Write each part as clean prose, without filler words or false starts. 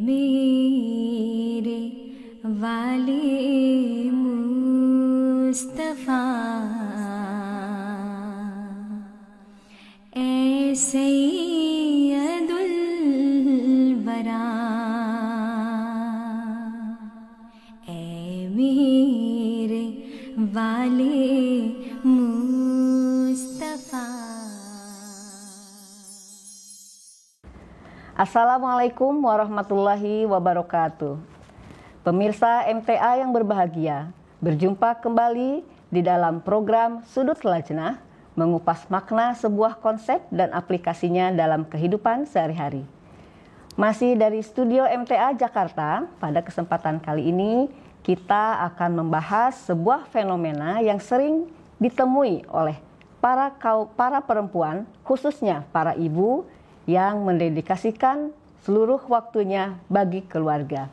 मेरे वाले मुस्तफा ए सैयदुल वरा ए मेरे वाले Mustafa. Assalamualaikum warahmatullahi wabarakatuh. Pemirsa MTA yang berbahagia, berjumpa kembali di dalam program Sudut Lajnah, mengupas makna sebuah konsep dan aplikasinya dalam kehidupan sehari-hari. Masih dari studio MTA Jakarta, pada kesempatan kali ini kita akan membahas sebuah fenomena yang sering ditemui oleh para perempuan, khususnya para ibu yang mendedikasikan seluruh waktunya bagi keluarga.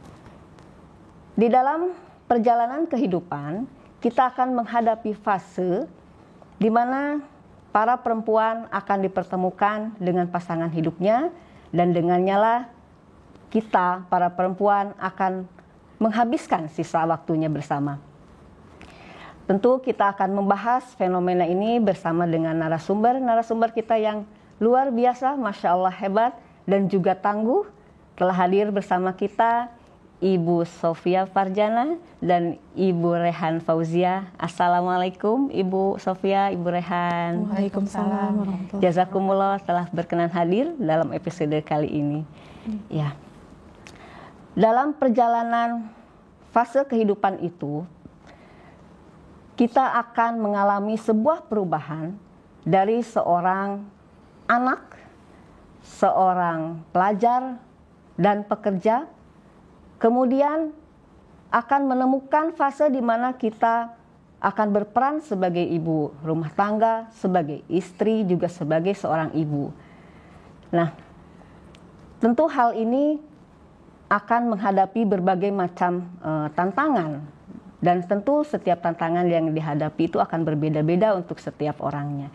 Di dalam perjalanan kehidupan, kita akan menghadapi fase di mana para perempuan akan dipertemukan dengan pasangan hidupnya, dan dengannya lah kita, para perempuan, akan menghabiskan sisa waktunya bersama. Tentu kita akan membahas fenomena ini bersama dengan narasumber kita yang luar biasa, Masya Allah hebat dan juga tangguh. Telah hadir bersama kita Ibu Sofia Farjana dan Ibu Rehan Fauzia. Assalamualaikum Ibu Sofia, Ibu Rehan. Waalaikumsalam warahmatullahi. Jazakumullah telah berkenan hadir dalam episode kali ini. Ya. Dalam perjalanan fase kehidupan itu, kita akan mengalami sebuah perubahan dari seorang anak, seorang pelajar dan pekerja, kemudian akan menemukan fase di mana kita akan berperan sebagai ibu rumah tangga, sebagai istri, juga sebagai seorang ibu. Nah, tentu hal ini akan menghadapi berbagai macam tantangan, dan tentu setiap tantangan yang dihadapi itu akan berbeda-beda untuk setiap orangnya.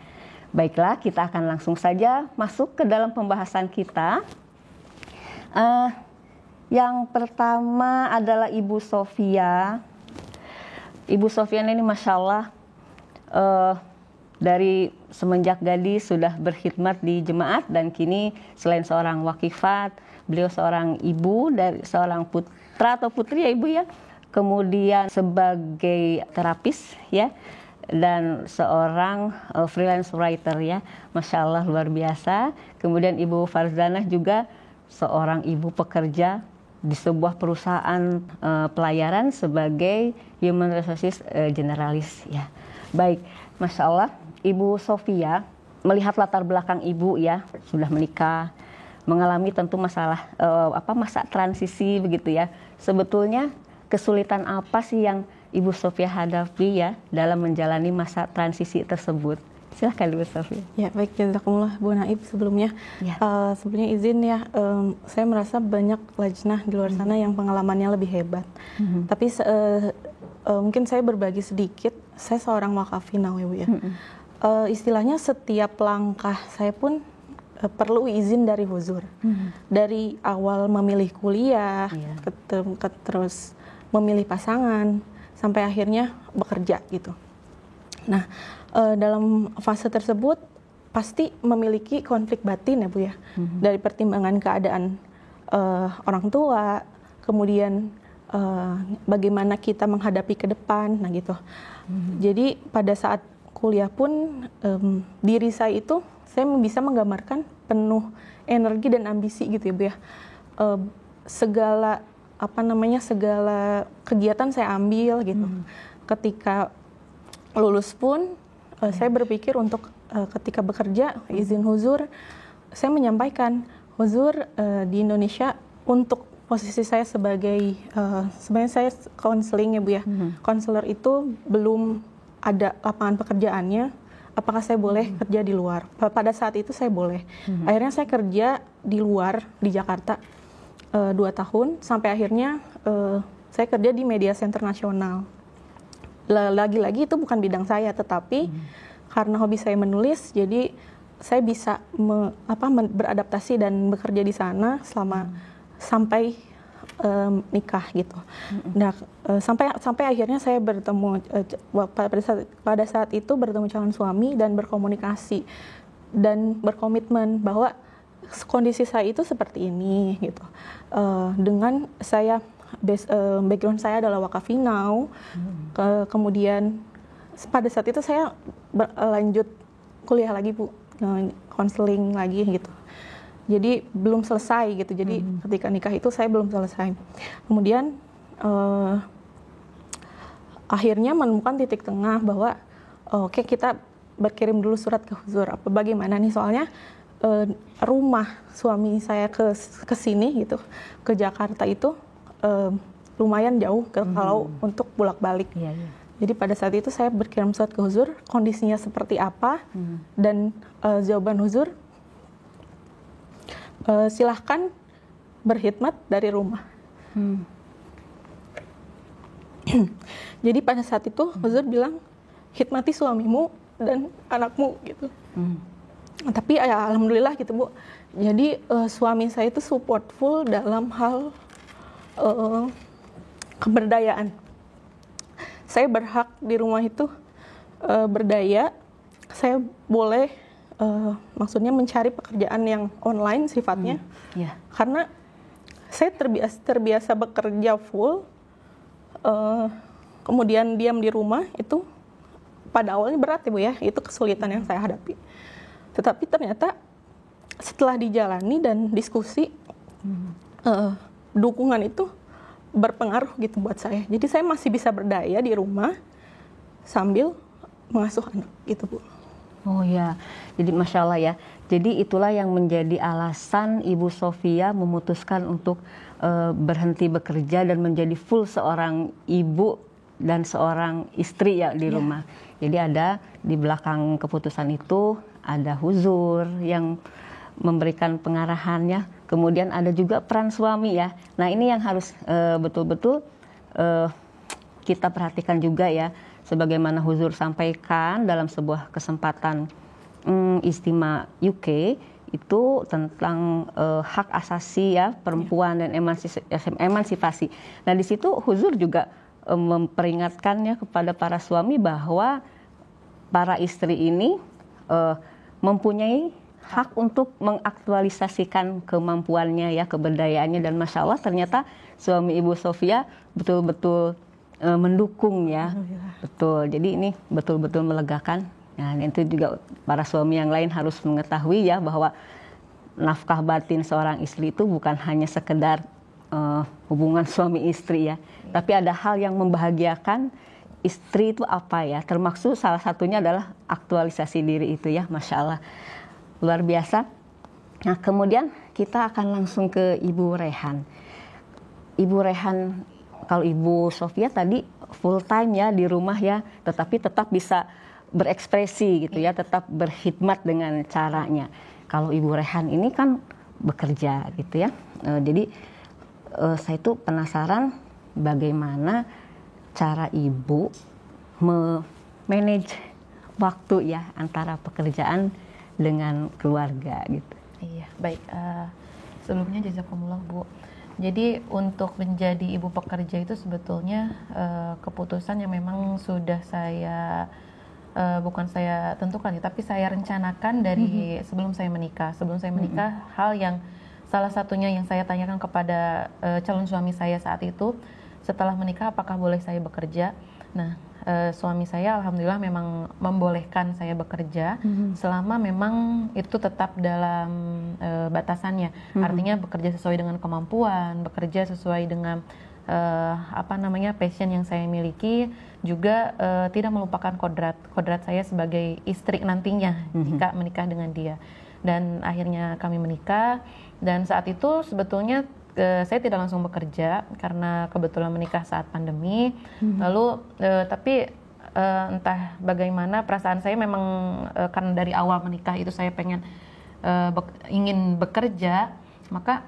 Baiklah, kita akan langsung saja masuk ke dalam pembahasan kita. Yang pertama adalah Ibu Sofia. Ibu Sofia ini Masya Allah, dari semenjak gadis sudah berkhidmat di jemaat, dan kini selain seorang wakifat, beliau seorang ibu dari seorang putra atau putri ya Ibu ya. Kemudian sebagai terapis ya, dan seorang freelance writer ya, Masya Allah luar biasa. Kemudian Ibu Farzanah juga seorang ibu pekerja di sebuah perusahaan pelayaran sebagai human resources generalis ya. Baik, Masya Allah, Ibu Sofia, melihat latar belakang Ibu ya, sudah menikah, mengalami tentu masalah masa transisi begitu ya. Sebetulnya kesulitan apa sih yang Ibu Sofia hadapi ya dalam menjalani masa transisi tersebut? Silahkan Ibu Sofia. Ya baik, jazakumullah Bu Naib sebelumnya. Ya. Sebelumnya izin ya, saya merasa banyak lajnah di luar sana yang pengalamannya lebih hebat. Tapi mungkin saya berbagi sedikit. Saya seorang wakafina ya Bu ya. Istilahnya setiap langkah saya pun perlu izin dari huzur. Dari awal memilih kuliah, terus memilih pasangan, sampai akhirnya bekerja gitu. Nah, dalam fase tersebut pasti memiliki konflik batin ya Bu ya. Dari pertimbangan keadaan orang tua, kemudian bagaimana kita menghadapi ke depan, nah gitu. Jadi pada saat kuliah pun diri saya itu saya bisa menggambarkan penuh energi dan ambisi gitu ya Bu ya. Segala kegiatan saya ambil gitu. Ketika lulus pun saya berpikir untuk ketika bekerja izin huzur, saya menyampaikan huzur di Indonesia untuk posisi saya sebagai sebenarnya saya konseling ya Bu ya. Konselor itu belum ada lapangan pekerjaannya. Apakah saya boleh kerja di luar? Pada saat itu saya boleh. Akhirnya saya kerja di luar di Jakarta 2 tahun, sampai akhirnya saya kerja di media center nasional. Lagi-lagi itu bukan bidang saya, tetapi karena hobi saya menulis, jadi saya bisa beradaptasi dan bekerja di sana selama sampai nikah gitu. Nah, sampai akhirnya saya bertemu pada saat itu bertemu calon suami dan berkomunikasi dan berkomitmen bahwa kondisi saya itu seperti ini gitu. Dengan saya background saya adalah wakafinau, kemudian pada saat itu saya lanjut kuliah lagi Bu, konseling lagi gitu. Jadi belum selesai gitu. Jadi ketika nikah itu saya belum selesai. Kemudian akhirnya menemukan titik tengah bahwa oke, kita berkirim dulu surat ke huzur. Apa bagaimana nih, soalnya rumah suami saya ke sini gitu, ke Jakarta itu lumayan jauh kalau untuk bolak-balik. Jadi pada saat itu saya berkirim surat ke huzur, kondisinya seperti apa, dan jawaban huzur, silahkan berkhidmat dari rumah. Jadi pada saat itu huzur bilang, khidmati suamimu dan anakmu gitu. Tapi ya alhamdulillah gitu Bu. Jadi suami saya itu supportful dalam hal keberdayaan. Saya berhak di rumah itu berdaya. Saya boleh maksudnya mencari pekerjaan yang online sifatnya. Karena saya terbiasa bekerja full, kemudian diam di rumah itu pada awalnya berat ya Bu ya, itu kesulitan yang saya hadapi. Tetapi ternyata setelah dijalani dan diskusi, dukungan itu berpengaruh gitu buat saya. Jadi saya masih bisa berdaya di rumah sambil mengasuh anak gitu Bu. Oh ya, jadi Masya Allah ya. Jadi itulah yang menjadi alasan Ibu Sofia memutuskan untuk berhenti bekerja dan menjadi full seorang ibu dan seorang istri ya di rumah. Jadi ada di belakang keputusan itu ada huzur yang memberikan pengarahannya. Kemudian ada juga peran suami ya. Nah ini yang harus betul-betul kita perhatikan juga ya. Sebagaimana huzur sampaikan dalam sebuah kesempatan Istimewa UK itu tentang hak asasi ya perempuan dan emansipasi. Nah di situ huzur juga memperingatkannya kepada para suami bahwa para istri ini mempunyai hak untuk mengaktualisasikan kemampuannya ya, keberdayaannya, dan Masya Allah ternyata suami Ibu Sofia betul-betul mendukung ya. Betul, jadi ini betul-betul melegakan. Nah itu juga para suami yang lain harus mengetahui ya bahwa nafkah batin seorang istri itu bukan hanya sekedar hubungan suami istri ya, tapi ada hal yang membahagiakan istri itu apa ya, termasuk salah satunya adalah aktualisasi diri itu ya. Masya Allah, luar biasa. Nah kemudian kita akan langsung ke Ibu Rehan. Ibu Rehan, kalau Ibu Sofia tadi full time ya di rumah ya, tetapi tetap bisa berekspresi gitu ya, tetap berkhidmat dengan caranya. Kalau Ibu Rehan ini kan bekerja gitu ya. Jadi saya tuh penasaran bagaimana cara Ibu memanage waktu ya antara pekerjaan dengan keluarga gitu. Iya, baik. Sebelumnya jazakumullah Bu. Jadi untuk menjadi ibu pekerja itu sebetulnya keputusan yang memang sudah saya bukan saya tentukan ya, tapi saya rencanakan dari sebelum saya menikah. Sebelum saya menikah, hal yang salah satunya yang saya tanyakan kepada calon suami saya saat itu, setelah menikah apakah boleh saya bekerja? Nah, suami saya alhamdulillah memang membolehkan saya bekerja selama memang itu tetap dalam batasannya. Artinya bekerja sesuai dengan kemampuan, bekerja sesuai dengan passion yang saya miliki, juga tidak melupakan kodrat saya sebagai istri nantinya jika menikah dengan dia. Dan akhirnya kami menikah, dan saat itu sebetulnya saya tidak langsung bekerja karena kebetulan menikah saat pandemi. Lalu tapi entah bagaimana perasaan saya memang karena dari awal menikah itu saya pengen ingin bekerja, maka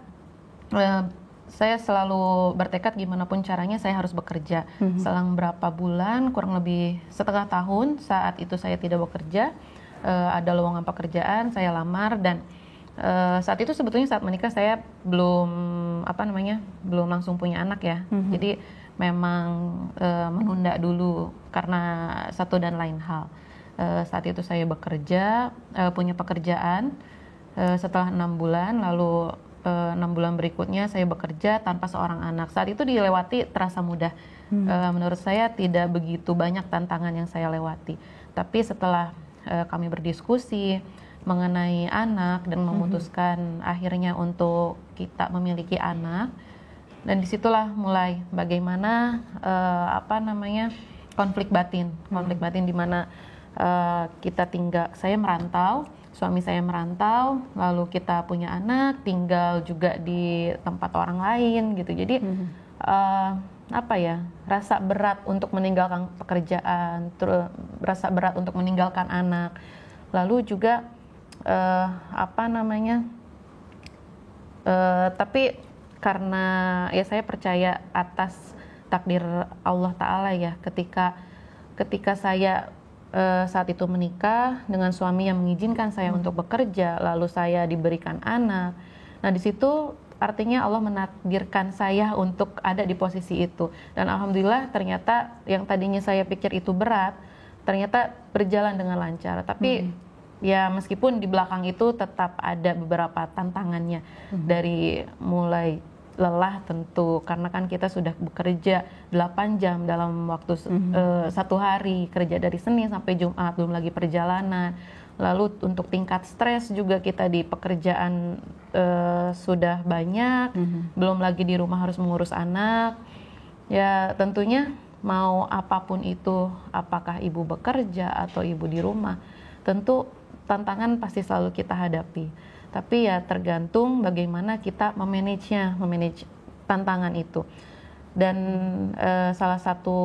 saya selalu bertekad gimana pun caranya saya harus bekerja. Selang berapa bulan, kurang lebih setengah tahun saat itu saya tidak bekerja, ada lowongan pekerjaan, saya lamar, dan saat itu sebetulnya saat menikah saya belum belum langsung punya anak ya. Jadi memang menunda dulu karena satu dan lain hal. Saat itu saya bekerja, punya pekerjaan setelah 6 bulan, lalu 6 bulan berikutnya saya bekerja tanpa seorang anak. Saat itu dilewati terasa mudah. Menurut saya tidak begitu banyak tantangan yang saya lewati. Tapi setelah kami berdiskusi mengenai anak dan memutuskan akhirnya untuk kita memiliki anak, dan disitulah mulai bagaimana konflik batin di mana kita tinggal, saya merantau, suami saya merantau, lalu kita punya anak, tinggal juga di tempat orang lain gitu. Jadi rasa berat untuk meninggalkan pekerjaan, rasa berat untuk meninggalkan anak, lalu juga tapi karena ya saya percaya atas takdir Allah Ta'ala ya, ketika saya saat itu menikah dengan suami yang mengizinkan saya untuk bekerja, lalu saya diberikan anak. Nah di situ artinya Allah menakdirkan saya untuk ada di posisi itu, dan alhamdulillah ternyata yang tadinya saya pikir itu berat ternyata berjalan dengan lancar. Tapi ya meskipun di belakang itu tetap ada beberapa tantangannya, dari mulai lelah tentu, karena kan kita sudah bekerja 8 jam dalam waktu satu hari, kerja dari Senin sampai Jumat, belum lagi perjalanan. Lalu untuk tingkat stres juga kita di pekerjaan sudah banyak, belum lagi di rumah harus mengurus anak. Ya tentunya mau apapun itu, apakah ibu bekerja atau ibu di rumah, tentu tantangan pasti selalu kita hadapi. Tapi ya tergantung bagaimana kita memanage tantangan itu. Dan salah satu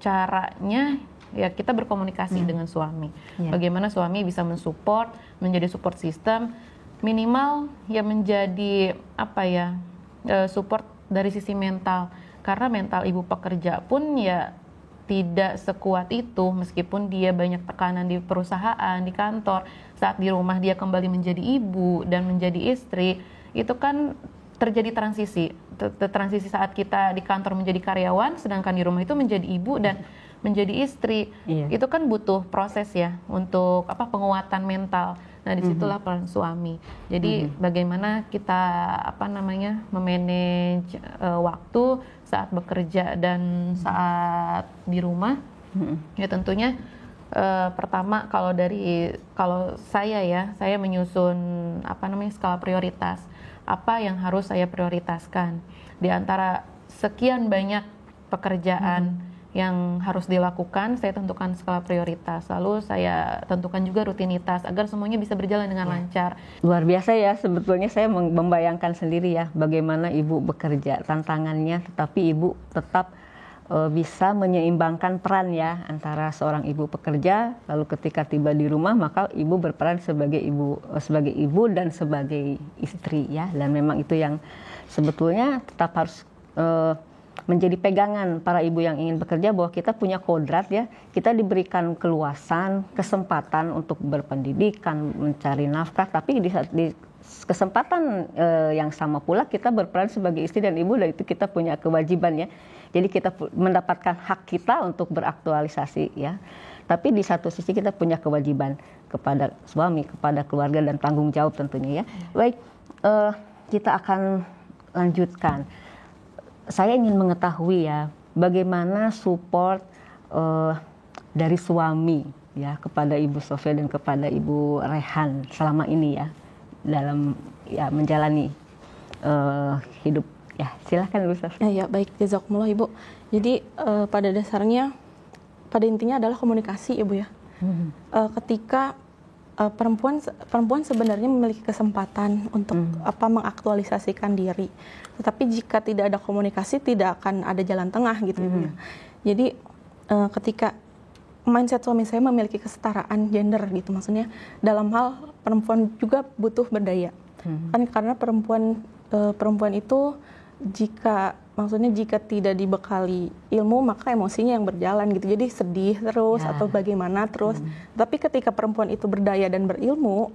caranya ya kita berkomunikasi dengan suami. Bagaimana suami bisa mensupport, menjadi support system, minimal ya menjadi support dari sisi mental. Karena mental ibu pekerja pun ya tidak sekuat itu, meskipun dia banyak tekanan di perusahaan, di kantor. Saat di rumah dia kembali menjadi ibu dan menjadi istri, itu kan terjadi transisi saat kita di kantor menjadi karyawan, sedangkan di rumah itu menjadi ibu dan menjadi istri. Itu kan butuh proses ya untuk penguatan mental. Nah disitulah peran suami. Jadi bagaimana kita memanage waktu saat bekerja dan saat di rumah. Ya tentunya pertama kalau saya menyusun skala prioritas. Apa yang harus saya prioritaskan di antara sekian banyak pekerjaan yang harus dilakukan, saya tentukan skala prioritas. Lalu saya tentukan juga rutinitas agar semuanya bisa berjalan dengan lancar. Luar biasa ya, sebetulnya saya membayangkan sendiri ya bagaimana ibu bekerja, tantangannya, tetapi ibu tetap bisa menyeimbangkan peran ya antara seorang ibu pekerja, lalu ketika tiba di rumah maka ibu berperan sebagai ibu dan sebagai istri ya. Dan memang itu yang sebetulnya tetap harus menjadi pegangan para ibu yang ingin bekerja, bahwa kita punya kodrat ya, kita diberikan keluasan, kesempatan untuk berpendidikan, mencari nafkah, tapi di kesempatan yang sama pula kita berperan sebagai istri dan ibu, dan itu kita punya kewajiban ya. Jadi kita mendapatkan hak kita untuk beraktualisasi ya. Tapi di satu sisi kita punya kewajiban kepada suami, kepada keluarga, dan tanggung jawab tentunya ya. Baik, kita akan lanjutkan. Saya ingin mengetahui ya, bagaimana support dari suami ya kepada Ibu Sofia dan kepada Ibu Rehan selama ini ya dalam ya menjalani hidup ya. Silahkan Ibu Sofia. Ya baik, jazakumullah Ibu. Jadi pada dasarnya, pada intinya adalah komunikasi Ibu ya. Ketika perempuan sebenarnya memiliki kesempatan untuk mengaktualisasikan diri, tetapi jika tidak ada komunikasi tidak akan ada jalan tengah gitu ya. Jadi ketika mindset suami saya memiliki kesetaraan gender gitu, maksudnya dalam hal perempuan juga butuh berdaya kan, karena perempuan itu jika tidak dibekali ilmu maka emosinya yang berjalan gitu, jadi sedih terus atau bagaimana terus. Tapi ketika perempuan itu berdaya dan berilmu,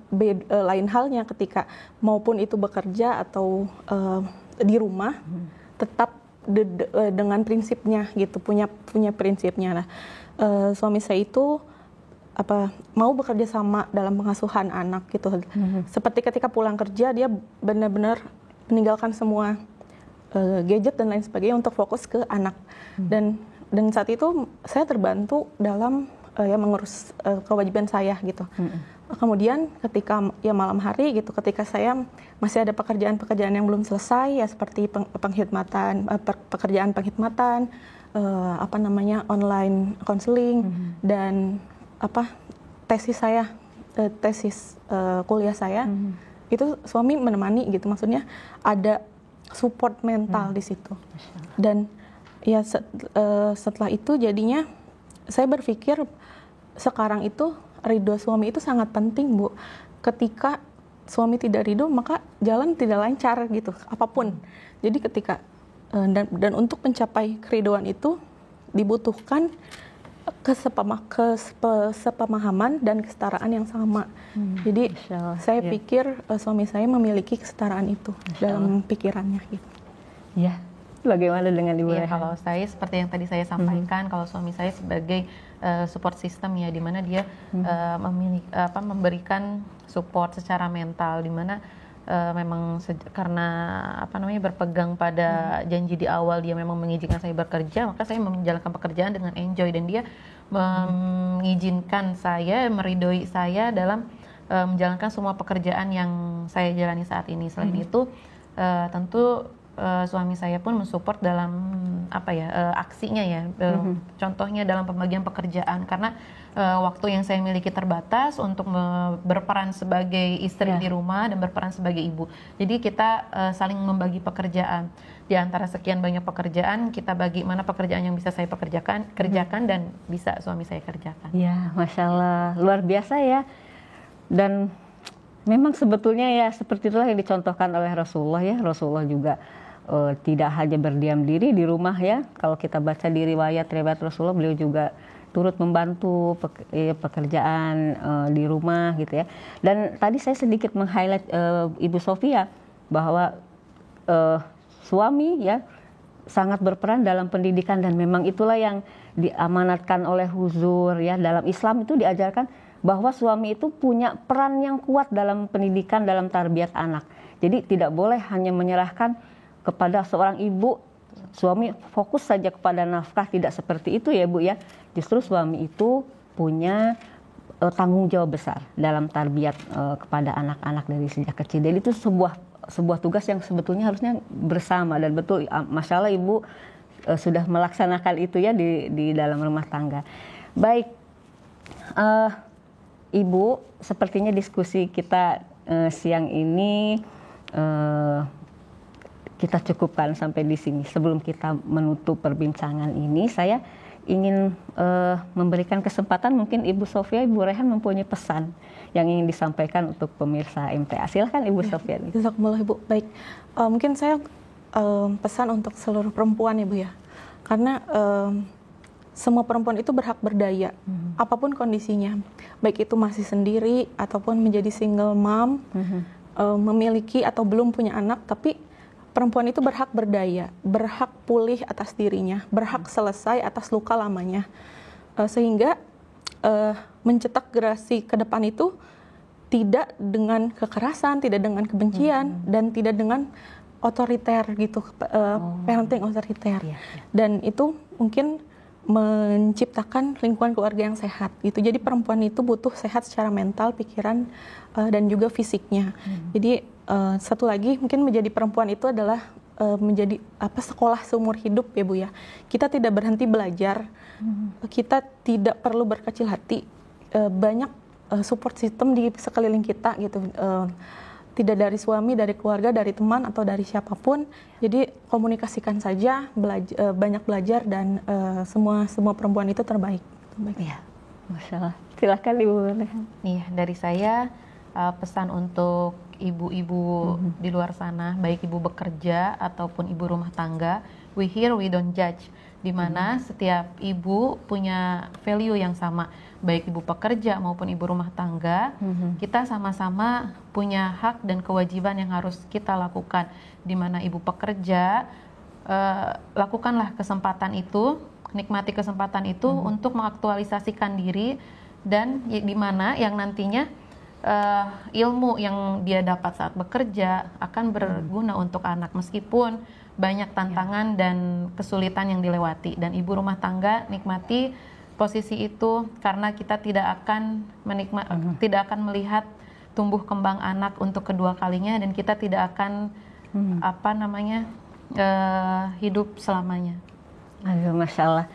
lain halnya ketika maupun itu bekerja atau di rumah tetap dengan prinsipnya gitu, punya prinsipnya. Nah, suami saya itu mau bekerja sama dalam pengasuhan anak gitu. Seperti ketika pulang kerja dia benar-benar meninggalkan semua gadget dan lain sebagainya untuk fokus ke anak. Dan saat itu saya terbantu dalam mengurus kewajiban saya gitu. Kemudian ketika malam hari gitu, ketika saya masih ada pekerjaan-pekerjaan yang belum selesai ya, seperti pekerjaan penghikmatan, online counseling, dan tesis kuliah saya, itu suami menemani gitu, maksudnya ada support mental di situ. Dan ya setelah itu jadinya saya berpikir sekarang itu ridho suami itu sangat penting, Bu. Ketika suami tidak ridho, maka jalan tidak lancar gitu, apapun. Jadi ketika dan untuk mencapai keridoan itu dibutuhkan kesepemahaman dan kesetaraan yang sama. Jadi saya pikir suami saya memiliki kesetaraan itu dalam pikirannya gitu. Ya. Bagaimana dengan Ibu Rehan? Kalau saya seperti yang tadi saya sampaikan, kalau suami saya sebagai support system ya, di mana dia memberikan support secara mental, di mana memang karena berpegang pada janji di awal, dia memang mengizinkan saya bekerja, maka saya menjalankan pekerjaan dengan enjoy, dan dia mengizinkan saya, meridhoi saya dalam menjalankan semua pekerjaan yang saya jalani saat ini. Selain itu tentu suami saya pun mensupport dalam aksinya ya, contohnya dalam pembagian pekerjaan, karena waktu yang saya miliki terbatas untuk berperan sebagai istri di rumah dan berperan sebagai ibu. Jadi kita saling membagi pekerjaan. Di antara sekian banyak pekerjaan, kita bagi mana pekerjaan yang bisa saya kerjakan dan bisa suami saya kerjakan. Ya, Masya Allah, luar biasa ya. Dan memang sebetulnya ya seperti itulah yang dicontohkan oleh Rasulullah ya. Rasulullah juga tidak hanya berdiam diri di rumah ya. Kalau kita baca di riwayat Rasulullah, beliau juga turut membantu pekerjaan di rumah gitu ya. Dan tadi saya sedikit meng-highlight Ibu Sofia bahwa suami ya sangat berperan dalam pendidikan, dan memang itulah yang diamanatkan oleh Huzur ya. Dalam Islam itu diajarkan bahwa suami itu punya peran yang kuat dalam pendidikan, dalam tarbiyat anak. Jadi tidak boleh hanya menyerahkan kepada seorang ibu, suami fokus saja kepada nafkah, tidak seperti itu ya Bu ya. Justru suami itu punya tanggung jawab besar dalam tarbiyat kepada anak-anak dari sejak kecil. Jadi itu sebuah tugas yang sebetulnya harusnya bersama, dan betul Masya Allah Ibu sudah melaksanakan itu ya di dalam rumah tangga. Baik, Ibu, sepertinya diskusi kita siang ini kita cukupkan sampai di sini. Sebelum kita menutup perbincangan ini, saya ingin memberikan kesempatan, mungkin Ibu Sofia, Ibu Rehan mempunyai pesan yang ingin disampaikan untuk pemirsa MTA. Silakan Ibu Sofia. Jazakumullah Ibu. Baik, mungkin saya pesan untuk seluruh perempuan Ibu ya, karena semua perempuan itu berhak berdaya, apapun kondisinya, baik itu masih sendiri ataupun menjadi single mom, memiliki atau belum punya anak, tapi perempuan itu berhak berdaya, berhak pulih atas dirinya, berhak selesai atas luka lamanya, sehingga mencetak generasi ke depan itu tidak dengan kekerasan, tidak dengan kebencian, dan tidak dengan otoriter gitu, parenting otoriter. Dan itu mungkin menciptakan lingkungan keluarga yang sehat gitu. Jadi perempuan itu butuh sehat secara mental, pikiran, dan juga fisiknya. Jadi satu lagi mungkin menjadi perempuan itu adalah menjadi sekolah seumur hidup ya Bu ya. Kita tidak berhenti belajar, kita tidak perlu berkecil hati. Banyak support system di sekeliling kita gitu. Tidak dari suami, dari keluarga, dari teman, atau dari siapapun. Jadi komunikasikan saja, banyak belajar, dan semua perempuan itu terbaik. Ya, Masya Allah. Silakan Ibu Rehan. Iya, dari saya pesan untuk ibu-ibu di luar sana, baik ibu bekerja ataupun ibu rumah tangga, we hear, we don't judge, di mana setiap ibu punya value yang sama, baik ibu pekerja maupun ibu rumah tangga. Kita sama-sama punya hak dan kewajiban yang harus kita lakukan. Di mana ibu pekerja, lakukanlah kesempatan itu, nikmati kesempatan itu untuk mengaktualisasikan diri, dan di mana yang nantinya ilmu yang dia dapat saat bekerja akan berguna untuk anak, meskipun banyak tantangan dan kesulitan yang dilewati. Dan ibu rumah tangga nikmati posisi itu karena kita tidak akan tidak akan melihat tumbuh kembang anak untuk kedua kalinya, dan kita tidak akan hidup selamanya. Aduh, Masya Allah,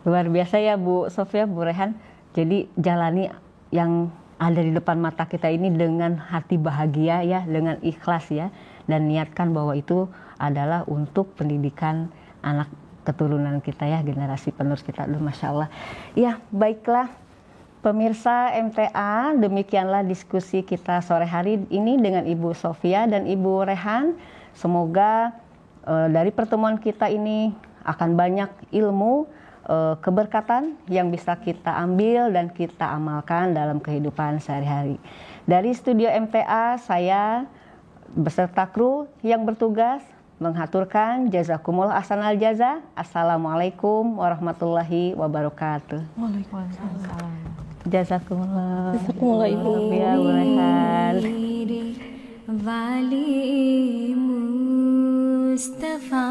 luar biasa ya Bu Sofia, Bu Rehan. Jadi jalani yang ada di depan mata kita ini dengan hati bahagia ya, dengan ikhlas ya, dan niatkan bahwa itu adalah untuk pendidikan anak keturunan kita ya, generasi penerus kita. Aduh, Masya Allah. Ya, baiklah pemirsa MTA, demikianlah diskusi kita sore hari ini dengan Ibu Sofia dan Ibu Rehan. Semoga dari pertemuan kita ini akan banyak ilmu, keberkatan yang bisa kita ambil dan kita amalkan dalam kehidupan sehari-hari. Dari studio MTA, saya beserta kru yang bertugas menghaturkan jazakumullah ahsanal jaza. Assalamualaikum warahmatullahi wabarakatuh. Waalaikumsalam. Jazakumullah. Jazakumullah Ibu. Ya, Bu Rehan. वाली मुस्तफा